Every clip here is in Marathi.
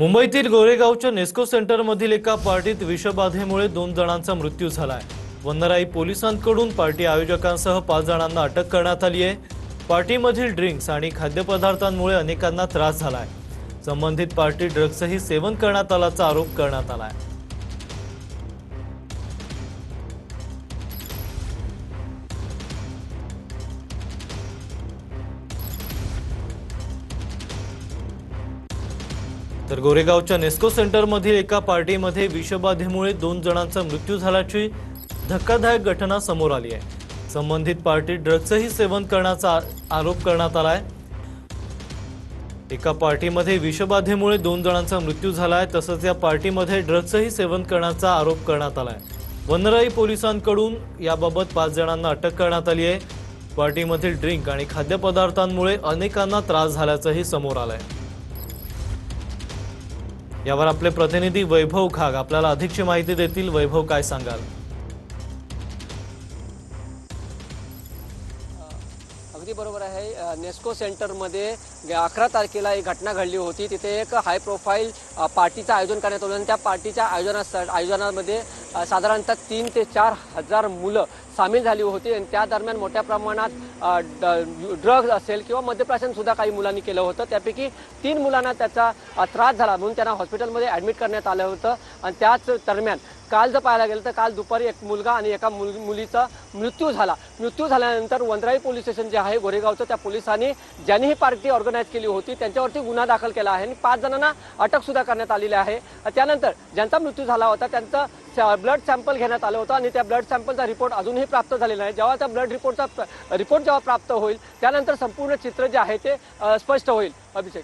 मुंबईतील गोरेगावच्या नेस्को सेंटरमधील एका पार्टीत विषबाधेमुळे 2 जणांचा मृत्यू झालाय। वनराई पोलिसांकडून पार्टी आयोजकांसह 5 जणांना अटक करण्यात आली आहे। पार्टीमधील ड्रिंक्स आणि खाद्यपदार्थांमुळे अनेकांना त्रास झालाय। संबंधित पार्टी ड्रग्सही सेवन करण्यात आल्याचा आरोप करण्यात आलाय। तर गोरेगावच्या नेस्को सेंटरमधील एका पार्टीमध्ये विषबाधेमुळे 2 जणांचा मृत्यू झाल्याची धक्कादायक घटना समोर आली आहे। संबंधित पार्टी ड्रग्सही सेवन करण्याचा आरोप करण्यात आलाय। एका पार्टीमध्ये विषबाधेमुळे 2 जणांचा मृत्यू झालाय, तसंच या पार्टीमध्ये ड्रग्सही सेवन करण्याचा आरोप करण्यात आलाय। वनराई पोलिसांकडून याबाबत 5 जणांना अटक करण्यात आली आहे। पार्टीमधील ड्रिंक आणि खाद्यपदार्थांमुळे अनेकांना त्रास झाल्याचंही समोर आलंय। यावर आपले प्रतिनिधी वैभव खाग आपल्याला अधिकची माहिती देतील। वैभव, काय सांगाल? अगदी बरोबर आहे। नेस्को सेंटरमध्ये 11 तारखेला एक घटना घडली होती। तिथे एक हाय प्रोफाईल पार्टीचं आयोजन करण्यात आलं आणि त्या पार्टीच्या आयोजनामध्ये साधारणतः 3 ते 4 हजार मुलं सामील झाली होती आणि त्या दरम्यान मोठ्या प्रमाणात ड्रग्ज असेल किंवा मद्यप्राशन सुद्धा काही मुलांनी केलं होतं। त्यापैकी 3 मुलांना त्याचा त्रास झाला म्हणून त्यांना हॉस्पिटलमध्ये ॲडमिट करण्यात आलं होतं। आणि त्याच दरम्यान काल जर पाहायला गेलं तर काल दुपारी एक मुलगा आणि एका मुलीचा मृत्यू झाला। मृत्यू झाल्यानंतर वनराई पोलीस स्टेशन जे आहे गोरेगावचं, त्या पोलिसांनी ज्यांनी ही पार्टी ऑर्गनाईज केली होती त्यांच्यावरती गुन्हा दाखल केला आहे आणि 5 जणांना अटक सुद्धा करण्यात आलेली आहे। त्यानंतर ज्यांचा मृत्यू झाला होता त्यांचं ब्लड सॅम्पल घेण्यात आलं होतं आणि त्या ब्लड सॅम्पलचा रिपोर्ट अजूनही प्राप्त झालेला नाही। जेव्हा त्या ब्लड रिपोर्ट जेव्हा प्राप्त होईल त्यानंतर संपूर्ण चित्र जे आहे ते स्पष्ट होईल। अभिषेक,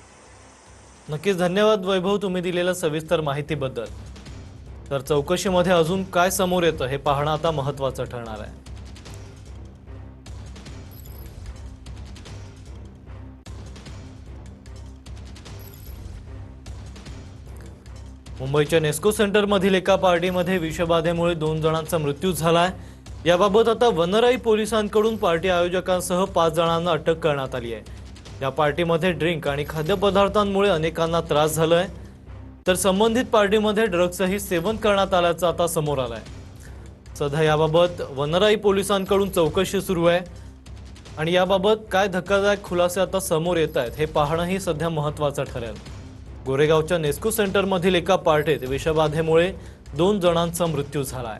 नक्कीच धन्यवाद वैभव, तुम्ही दिलेल्या सविस्तर माहितीबद्दल। तर चौकशीमध्ये अजून काय समोर येतं हे पाहणं आता महत्त्वाचं ठरणार आहे। मुंबईच्या नेस्को सेंटरमधील एका पार्टीमध्ये विषबाधेमुळे 2 जणांचा मृत्यू झालाय। याबाबत आता वनराई पोलिसांकडून पार्टी आयोजकांसह 5 जणांना अटक करण्यात आली आहे। या पार्टीमध्ये ड्रिंक आणि खाद्यपदार्थांमुळे अनेकांना त्रास झालाय, तर संबंधित पार्टीमध्ये ड्रग्सही सेवन करण्यात आल्याचं आता समोर आलंय। सध्या याबाबत वनराई पोलिसांकडून चौकशी सुरू आहे आणि याबाबत काय धक्कादायक खुलासे आता समोर येत आहेत हे पाहणंही सध्या महत्त्वाचं ठरेल। गोरेगावच्या नेस्को सेंटरमधील एका पार्टीत विषबाधेमुळे 2 जणांचा मृत्यू झालाय।